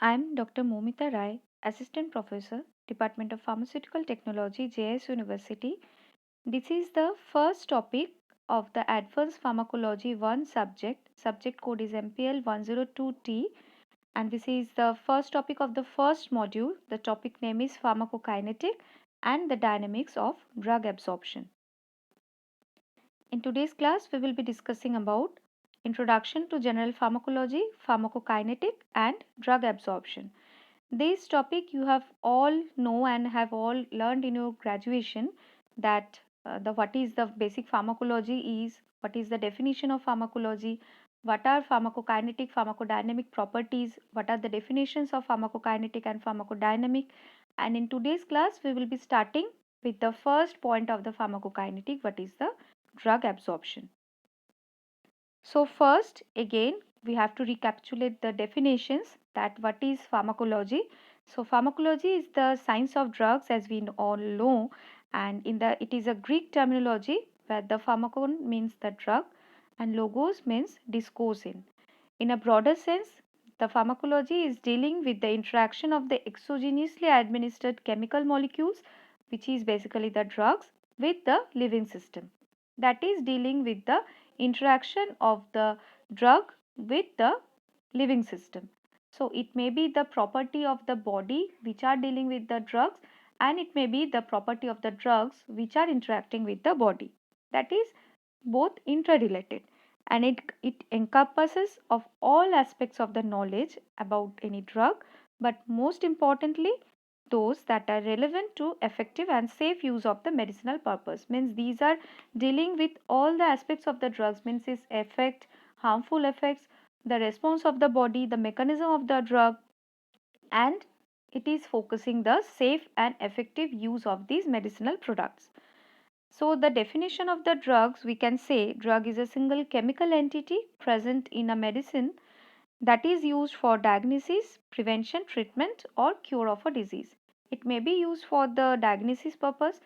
I'm Dr. Momita Rai, Assistant Professor, Department of Pharmaceutical Technology, JS University. This is the first topic of the Advanced Pharmacology 1 subject. Subject code is MPL 102T, and this is the first topic of the first module. The topic name is Pharmacokinetic and the Dynamics of Drug Absorption. In today's class, we will be discussing about Introduction to General Pharmacology, Pharmacokinetic and Drug Absorption. This topic you have all know and have all learned in your graduation that the what is the basic pharmacology is, what is the definition of pharmacology, what are pharmacokinetic, pharmacodynamic properties, what are the definitions of pharmacokinetic and pharmacodynamic. And in today's class, we will be starting with the first point of the pharmacokinetic, what is the drug absorption. So first again we have to recapitulate the definitions that what is pharmacology. So pharmacology is the science of drugs as we all know, and it is a Greek terminology where the pharmakon means the drug and logos means discourse in. In a broader sense, the pharmacology is dealing with the interaction of the exogenously administered chemical molecules, which is basically the drugs, with the living system. That is dealing with the interaction of the drug with the living system. So it may be the property of the body which are dealing with the drugs, and it may be the property of the drugs which are interacting with the body. That is both interrelated, and it encompasses of all aspects of the knowledge about any drug, but most importantly those that are relevant to effective and safe use of the medicinal purpose. Means these are dealing with all the aspects of the drugs, means its effect, harmful effects, the response of the body, the mechanism of the drug, and it is focusing the safe and effective use of these medicinal products. So the definition of the drugs, we can say drug is a single chemical entity present in a medicine that is used for diagnosis, prevention, treatment or cure of a disease. It may be used for the diagnosis purpose,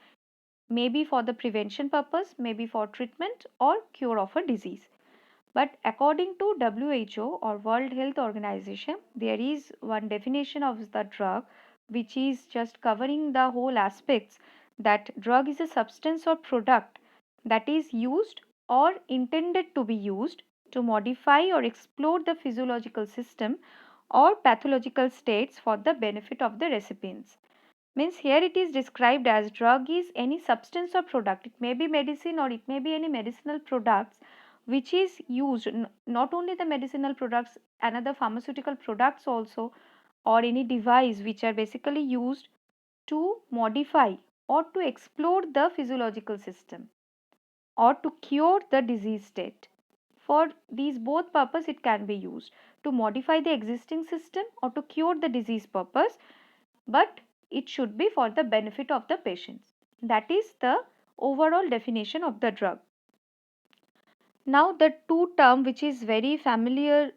maybe for the prevention purpose, maybe for treatment or cure of a disease. But according to WHO or World Health Organization, there is one definition of the drug which is just covering the whole aspects, that drug is a substance or product that is used or intended to be used to modify or explode the physiological system or pathological states for the benefit of the recipients. Means here it is described as drug is any substance or product. It may be medicine or it may be any medicinal products which is used, not only the medicinal products, another pharmaceutical products also, or any device which are basically used to modify or to explode the physiological system or to cure the disease state. For these both purpose it can be used to modify the existing system or to cure the disease purpose, but it should be for the benefit of the patients. That is the overall definition of the drug. Now the two term which is very familiar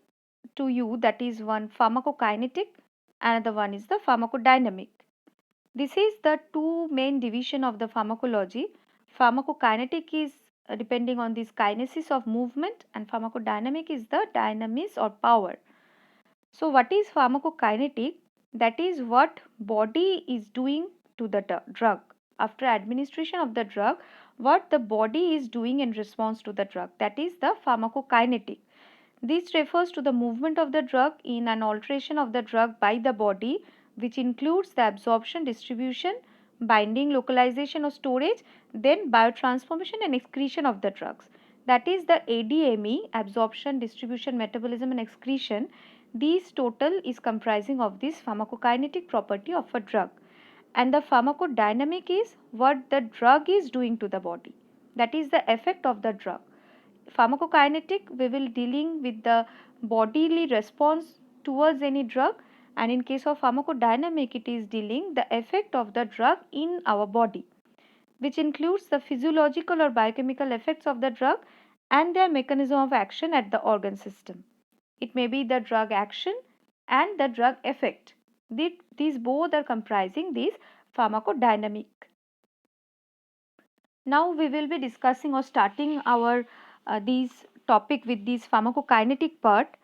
to you, that is one pharmacokinetic, another one is the pharmacodynamic. This is the two main division of the pharmacology. Pharmacokinetic is depending on this kinesis of movement, and pharmacodynamic is the dynamics or power. So what is pharmacokinetic? That is what body is doing to the drug. After administration of the drug, what the body is doing in response to the drug. That is the pharmacokinetic. This refers to the movement of the drug in an alteration of the drug by the body, which includes the absorption, distribution, binding, localization or storage, then biotransformation and excretion of the drugs. That is the ADME, absorption, distribution, metabolism and excretion. These total is comprising of this pharmacokinetic property of a drug. And the pharmacodynamic is what the drug is doing to the body. That is the effect of the drug. Pharmacokinetic, we will dealing with the bodily response towards any drug, and in case of pharmacodynamic it is dealing the effect of the drug in our body, which includes the physiological or biochemical effects of the drug and their mechanism of action at the organ system. It may be the drug action and the drug effect. These both are comprising this pharmacodynamic. Now we will be discussing or starting our these topic with this pharmacokinetic part.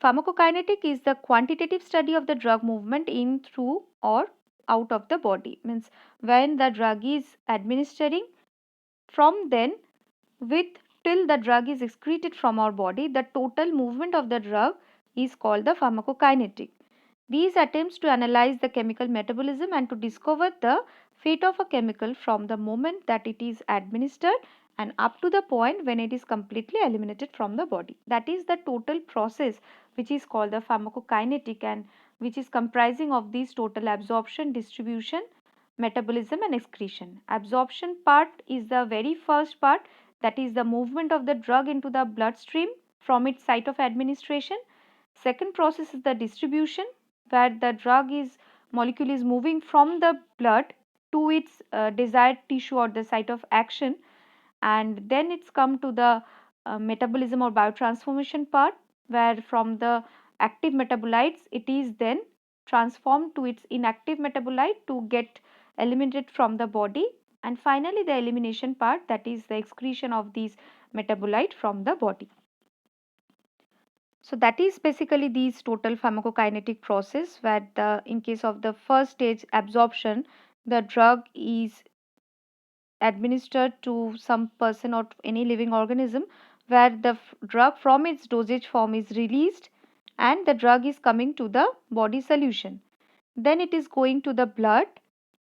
Pharmacokinetic is the quantitative study of the drug movement in, through, or out of the body. Means when the drug is administering, from then with till the drug is excreted from our body, the total movement of the drug is called the pharmacokinetic. These attempts to analyze the chemical metabolism and to discover the fate of a chemical from the moment that it is administered and up to the point when it is completely eliminated from the body. That is the total process which is called the pharmacokinetic, and which is comprising of these total absorption, distribution, metabolism and excretion. Absorption part is the very first part, that is the movement of the drug into the bloodstream from its site of administration. Second process is the distribution, where the drug is molecule is moving from the blood to its desired tissue or the site of action, and then it's come to the metabolism or biotransformation part, where from the active metabolites it is then transformed to its inactive metabolite to get eliminated from the body, and finally the elimination part, that is the excretion of these metabolite from the body. So that is basically these total pharmacokinetic process, where the in case of the first stage absorption, the drug is administered to some person or any living organism, where the drug from its dosage form is released and the drug is coming to the body solution. Then it is going to the blood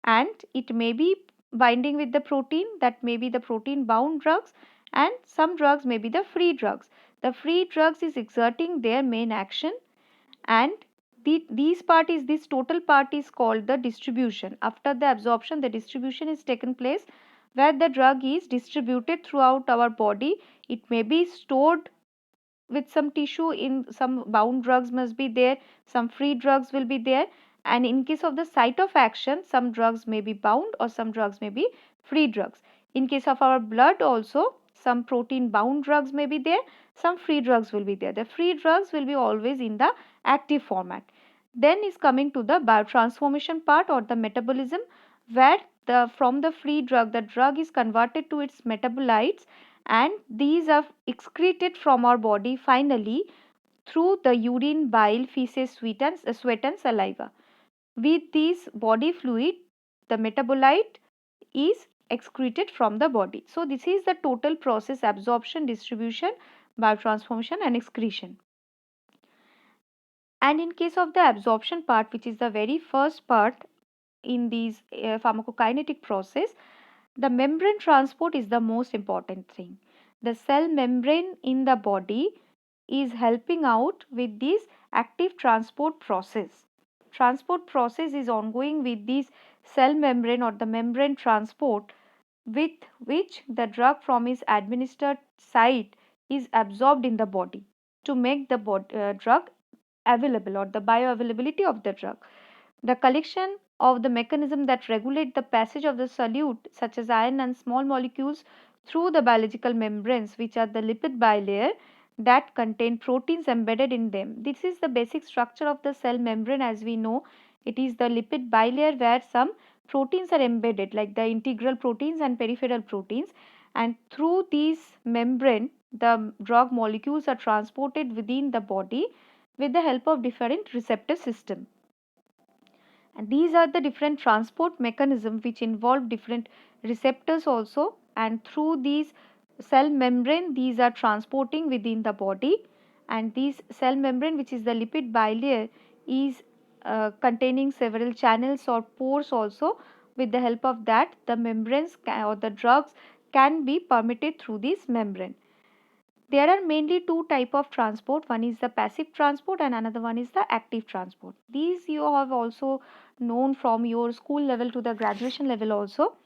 and it may be binding with the protein, that may be the protein bound drugs, and some drugs may be the free drugs. The free drugs is exerting their main action, and these part is this total part is called the distribution. After the absorption, the distribution is taken place, where the drug is distributed throughout our body. It may be stored with some tissue, in some bound drugs must be there, some free drugs will be there, and in case of the site of action, some drugs may be bound or some drugs may be free drugs. In case of our blood also, some protein bound drugs may be there, some free drugs will be there. The free drugs will be always in the active format. Then is coming to the biotransformation part or the metabolism, where the from the free drug, the drug is converted to its metabolites, and these are excreted from our body finally through the urine, bile, feces, sweat and saliva. With this body fluid, the metabolite is excreted from the body. So this is the total process: absorption, distribution, biotransformation and excretion. And in case of the absorption part, which is the very first part in these pharmacokinetic process, the membrane transport is the most important thing. The cell membrane in the body is helping out with this active transport process. Transport process is ongoing with this cell membrane or the membrane transport, with which the drug from its administered site is absorbed in the body to make the drug available, or the bioavailability of the drug. The collection of the mechanism that regulate the passage of the solute, such as iron and small molecules, through the biological membranes, which are the lipid bilayer that contain proteins embedded in them. This is the basic structure of the cell membrane. As we know, it is the lipid bilayer where some proteins are embedded, like the integral proteins and peripheral proteins, and through these membrane the drug molecules are transported within the body with the help of different receptor system. And these are the different transport mechanisms which involve different receptors also, and through these cell membrane these are transporting within the body, and these cell membrane, which is the lipid bilayer, is containing several channels or pores also. With the help of that, the membranes or the drugs can be permitted through this membrane. There are mainly two type of transport. One is the passive transport and another one is the active transport. These you have also known from your school level to the graduation level also,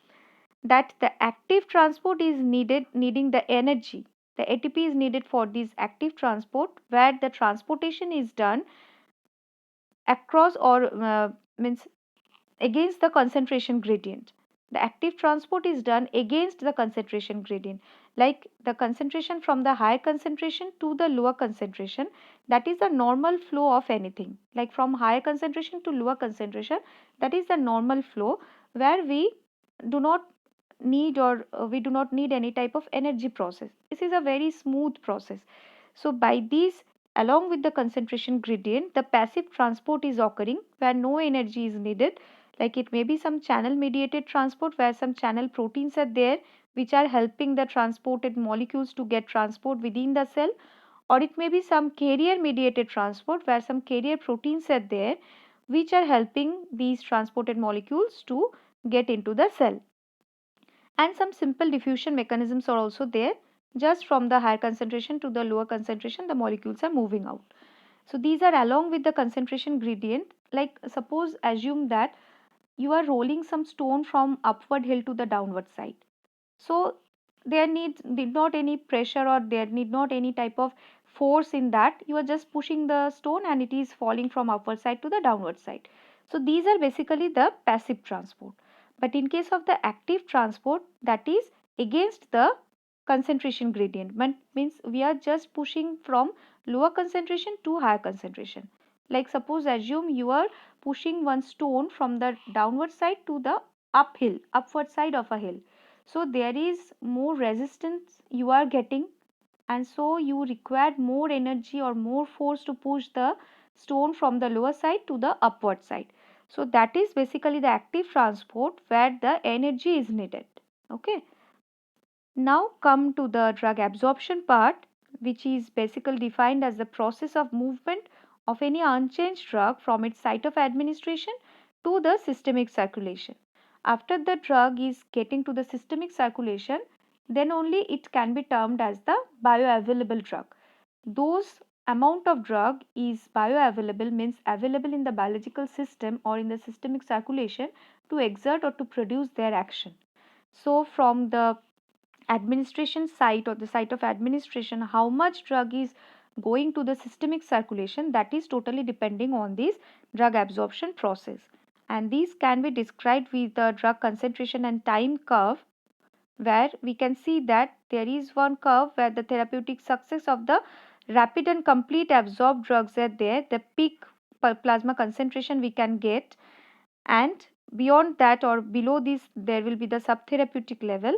that the active transport is needing the energy. The ATP is needed for this active transport, where the transportation is done across or means against the concentration gradient. The active transport is done against the concentration gradient, like the concentration from the higher concentration to the lower concentration. That is the normal flow of anything, like from higher concentration to lower concentration. That is the normal flow, where we do not need or we do not need any type of energy process. This is a very smooth process. So by this along with the concentration gradient, the passive transport is occurring where no energy is needed. Like it may be some channel mediated transport where some channel proteins are there which are helping the transported molecules to get transport within the cell, or it may be some carrier mediated transport where some carrier proteins are there which are helping these transported molecules to get into the cell. And some simple diffusion mechanisms are also there. Just from the higher concentration to the lower concentration, the molecules are moving out. So these are along with the concentration gradient. Like suppose assume that you are rolling some stone from upward hill to the downward side. So there need not any pressure or there need not any type of force in that. You are just pushing the stone and it is falling from upward side to the downward side. So these are basically the passive transport. But in case of the active transport, that is against the concentration gradient. But means we are just pushing from lower concentration to higher concentration. Like suppose assume you are pushing one stone from the downward side to the uphill, upward side of a hill. So there is more resistance you are getting, and so you require more energy or more force to push the stone from the lower side to the upward side. So that is basically the active transport where the energy is needed. Okay. Now come to the drug absorption part, which is basically defined as the process of movement of any unchanged drug from its site of administration to the systemic circulation. After the drug is getting to the systemic circulation, then only it can be termed as the bioavailable drug. Those amount of drug is bioavailable means available in the biological system or in the systemic circulation to exert or to produce their action. So from the administration site or the site of administration, how much drug is going to the systemic circulation, that is totally depending on this drug absorption process. And these can be described with the drug concentration and time curve, where we can see that there is one curve where the therapeutic success of the rapid and complete absorbed drugs are there, the peak plasma concentration we can get, and beyond that or below this there will be the subtherapeutic level.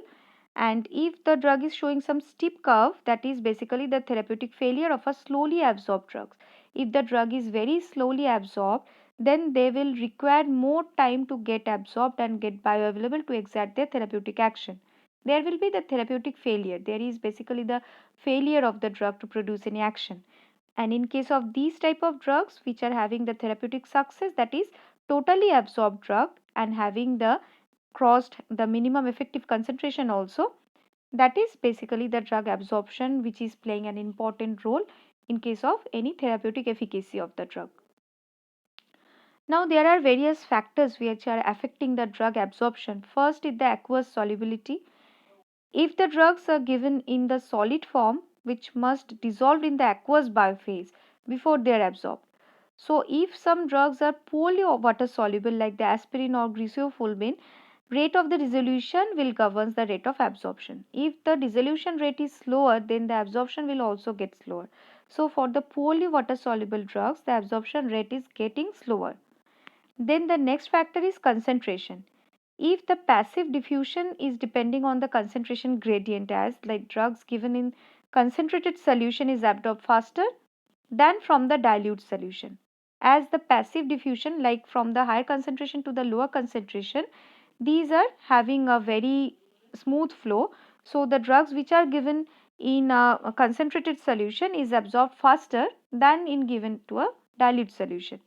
And if the drug is showing some steep curve, that is basically the therapeutic failure of a slowly absorbed drugs. If the drug is very slowly absorbed, then they will require more time to get absorbed and get bioavailable to exert their therapeutic action. There will be the therapeutic failure. There is basically the failure of the drug to produce any action. And in case of these type of drugs which are having the therapeutic success, that is totally absorbed drug and having the crossed the minimum effective concentration also, that is basically the drug absorption which is playing an important role in case of any therapeutic efficacy of the drug. Now there are various factors which are affecting the drug absorption. First is the aqueous solubility. If the drugs are given in the solid form, which must dissolve in the aqueous biophase before they are absorbed. So if some drugs are poorly water soluble like the aspirin or griseofulmin, rate of the dissolution will govern the rate of absorption. If the dissolution rate is slower, then the absorption will also get slower. So for the poorly water soluble drugs, the absorption rate is getting slower. Then the next factor is concentration. If the passive diffusion is depending on the concentration gradient, as like drugs given in concentrated solution is absorbed faster than from the dilute solution. As the passive diffusion, like from the higher concentration to the lower concentration, these are having a very smooth flow. So the drugs which are given in a concentrated solution is absorbed faster than in given to a dilute solution.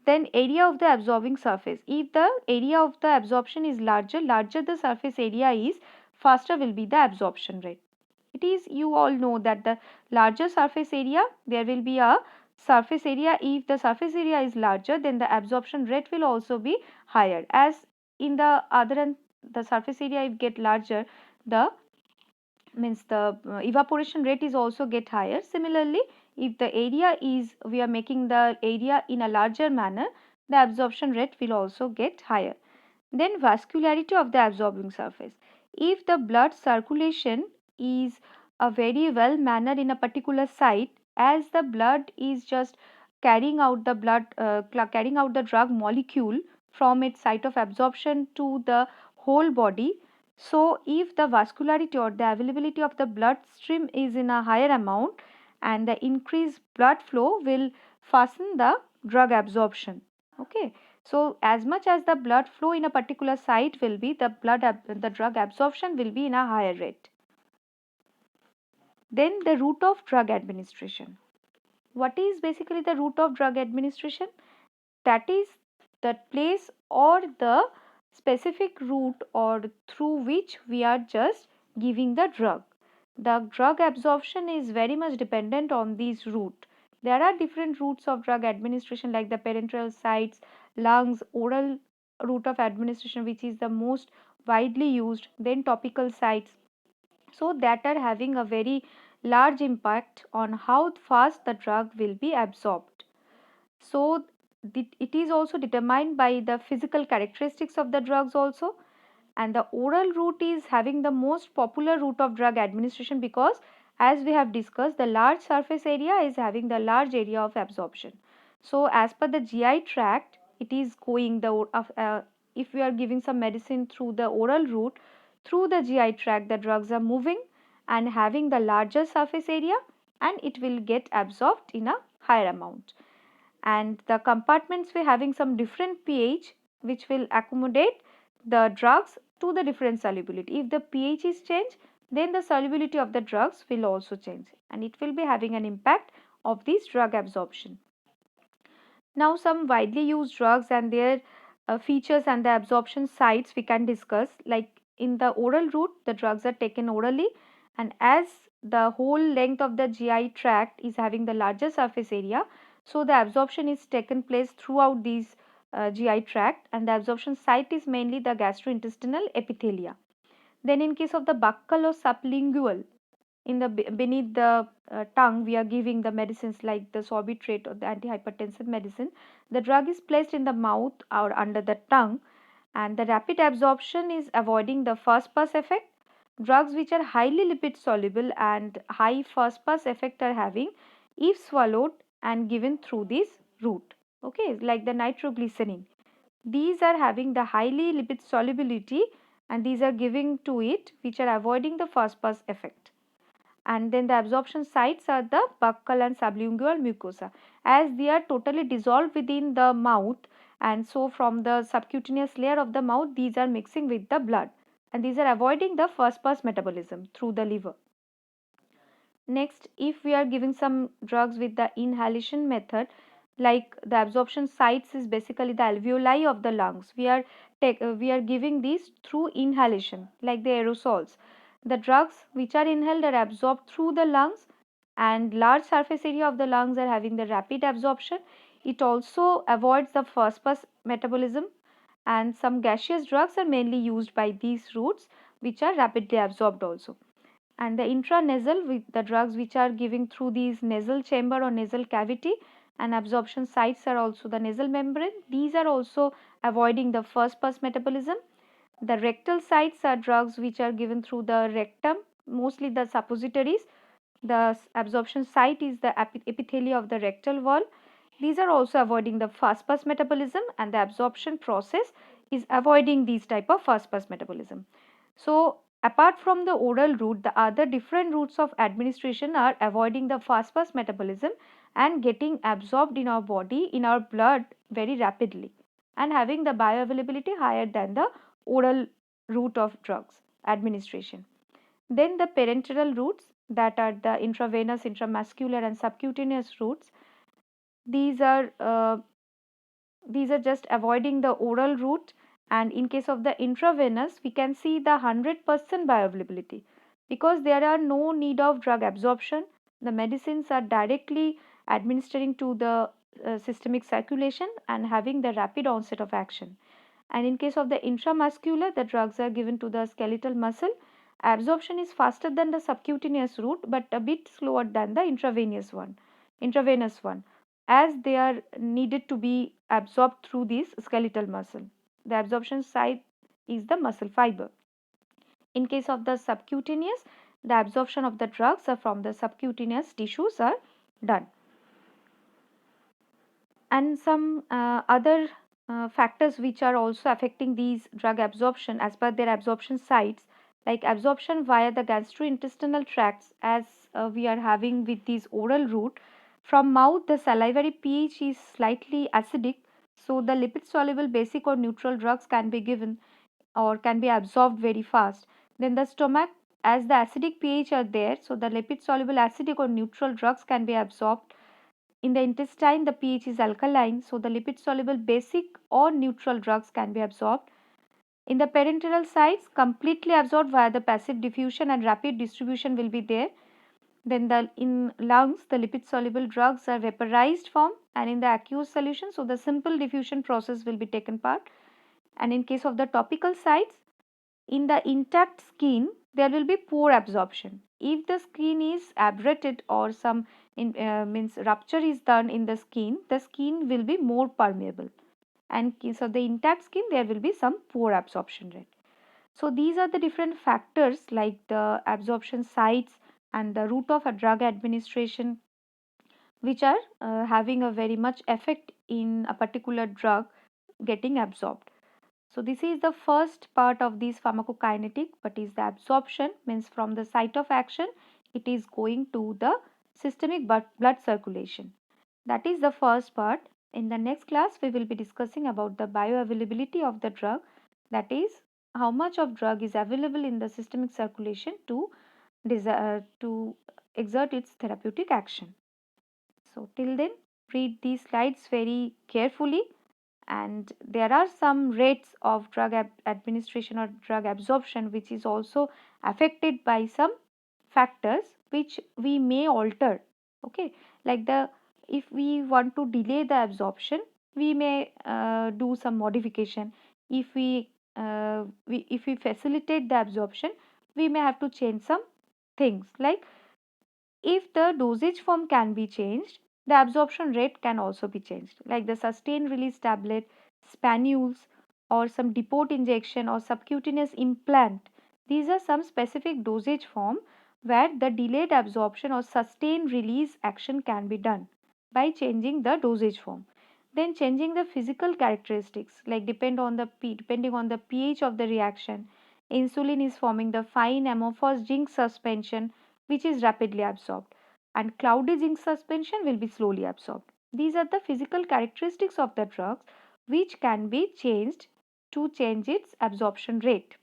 Then area of the absorbing surface. If the area of the absorption is larger the surface area is, faster will be the absorption rate. It is, you all know that the larger surface area, there will be a surface area. If the surface area is larger, then the absorption rate will also be higher. As in the other end, the surface area if get larger, the means the evaporation rate is also get higher. Similarly, if the area is, we are making the area in a larger manner, the absorption rate will also get higher. Then vascularity of the absorbing surface. If the blood circulation is a very well mannered in a particular site, as the blood is just carrying out the drug molecule from its site of absorption to the whole body. So if the vascularity or the availability of the bloodstream is in a higher amount, and the increased blood flow will fasten the drug absorption. Okay, so as much as the blood flow in a particular site will be, the drug absorption will be in a higher rate. Then the route of drug administration. What is basically the route of drug administration? That is the place or the specific route or through which we are just giving the drug. The drug absorption is very much dependent on this route. There are different routes of drug administration like the parenteral sites, lungs, oral route of administration which is the most widely used, then topical sites, so that are having a very large impact on how fast the drug will be absorbed. So it is also determined by the physical characteristics of the drugs also, and the oral route is having the most popular route of drug administration because, as we have discussed, the large surface area is having the large area of absorption. So as per the GI tract, it is going if we are giving some medicine through the oral route, through the GI tract the drugs are moving and having the larger surface area, and it will get absorbed in a higher amount. And the compartments were having some different pH which will accommodate the drugs to the different solubility. If the pH is changed, then the solubility of the drugs will also change, and it will be having an impact of this drug absorption. Now some widely used drugs and their features and the absorption sites we can discuss. Like in the oral route, the drugs are taken orally, and as the whole length of the GI tract is having the larger surface area, so the absorption is taken place throughout these GI tract, and the absorption site is mainly the gastrointestinal epithelia. Then in case of the buccal or sublingual, in the beneath the tongue we are giving the medicines like the sorbitrate or the antihypertensive medicine. The drug is placed in the mouth or under the tongue, and the rapid absorption is avoiding the first pass effect. Drugs which are highly lipid soluble and high first pass effect are having if swallowed and given through this route. Okay, like the nitroglycerin, these are having the highly lipid solubility, and these are giving to it which are avoiding the first pass effect. And then the absorption sites are the buccal and sublingual mucosa, as they are totally dissolved within the mouth, and so from the subcutaneous layer of the mouth these are mixing with the blood, and these are avoiding the first pass metabolism through the liver. Next, if we are giving some drugs with the inhalation method, like the absorption sites is basically the alveoli of the lungs. We are giving these through inhalation, like the aerosols. The drugs which are inhaled are absorbed through the lungs, and large surface area of the lungs are having the rapid absorption. It also avoids the first pass metabolism, and some gaseous drugs are mainly used by these routes which are rapidly absorbed also. And the intranasal with the drugs which are giving through these nasal chamber or nasal cavity, and absorption sites are also the nasal membrane. These are also avoiding the first pass metabolism. The rectal sites are drugs which are given through the rectum, mostly the suppositories. The absorption site is the epithelia of the rectal wall. These are also avoiding the fast pass metabolism, and the absorption process is avoiding these type of fast pass metabolism. So apart from the oral route, the other different routes of administration are avoiding the fast pass metabolism and getting absorbed in our body, in our blood very rapidly, and having the bioavailability higher than the oral route of drugs administration. Then the parenteral routes, that are the intravenous, intramuscular and subcutaneous routes. These are just avoiding the oral route, and in case of the intravenous we can see the 100% bioavailability because there are no need of drug absorption. The medicines are directly administering to the systemic circulation and having the rapid onset of action. And in case of the intramuscular, the drugs are given to the skeletal muscle. Absorption is faster than the subcutaneous route but a bit slower than the intravenous one, as they are needed to be absorbed through this skeletal muscle. The absorption site is the muscle fiber. In case of the subcutaneous, the absorption of the drugs are from the subcutaneous tissues are done. And some other factors which are also affecting these drug absorption as per their absorption sites, like absorption via the gastrointestinal tracts, as we are having with these oral route. From mouth, the salivary pH is slightly acidic, so the lipid soluble basic or neutral drugs can be given or can be absorbed very fast. Then the stomach, as the acidic pH are there, so the lipid soluble acidic or neutral drugs can be absorbed. In the intestine, the pH is alkaline, so the lipid soluble basic or neutral drugs can be absorbed. In the parenteral sites, completely absorbed via the passive diffusion and rapid distribution will be there. Then in lungs, the lipid soluble drugs are vaporized form, and in the aqueous solution, so the simple diffusion process will be taken part. And in case of the topical sites, in the intact skin, there will be poor absorption. If the skin is abrated or some means rupture is done in the skin will be more permeable. And case of the intact skin, there will be some poor absorption rate. So these are the different factors like the absorption sites and the route of a drug administration, which are having a very much effect in a particular drug getting absorbed. So this is the first part of this pharmacokinetic, but is the absorption, means from the site of action it is going to the systemic blood circulation. That is the first part. In the next class we will be discussing about the bioavailability of the drug, that is how much of drug is available in the systemic circulation to exert its therapeutic action. So till then, read these slides very carefully, and there are some rates of drug administration or drug absorption which is also affected by some factors which we may alter. Okay, like the if we want to delay the absorption, we may do some modification. If we facilitate the absorption, we may have to change some things, like if the dosage form can be changed, the absorption rate can also be changed, like the sustained release tablet, spanules, or some depot injection or subcutaneous implant. These are some specific dosage form where the delayed absorption or sustained release action can be done by changing the dosage form. Then changing the physical characteristics, like depending on the pH of the reaction, insulin is forming the fine amorphous zinc suspension which is rapidly absorbed, and cloudy zinc suspension will be slowly absorbed. These are the physical characteristics of the drugs which can be changed to change its absorption rate.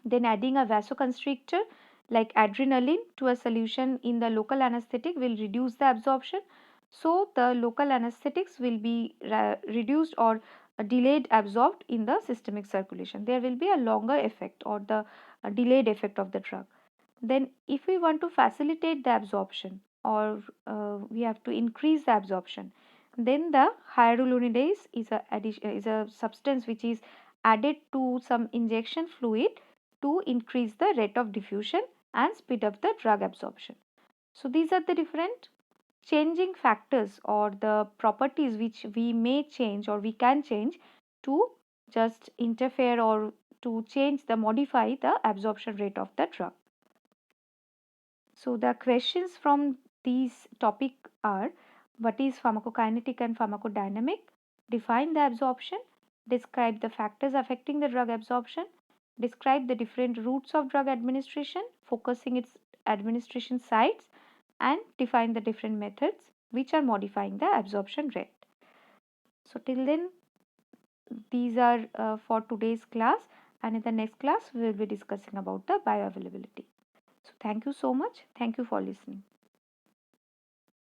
Then adding a vasoconstrictor like adrenaline to a solution in the local anesthetic will reduce the absorption. So the local anesthetics will be reduced or delayed absorbed in the systemic circulation. There will be a longer effect or the delayed effect of the drug. Then if we want to facilitate the absorption or we have to increase the absorption, then the hyaluronidase is a substance which is added to some injection fluid to increase the rate of diffusion and speed up the drug absorption. So these are the different changing factors or the properties which we may change or we can change to just interfere or to change the modify the absorption rate of the drug. So the questions from these topic are: what is pharmacokinetic and pharmacodynamic? Define the absorption. Describe the factors affecting the drug absorption. Describe the different routes of drug administration, focusing its administration sites, and define the different methods which are modifying the absorption rate. So till then, these are for today's class, and in the next class we will be discussing about the bioavailability. So thank you so much. Thank you for listening.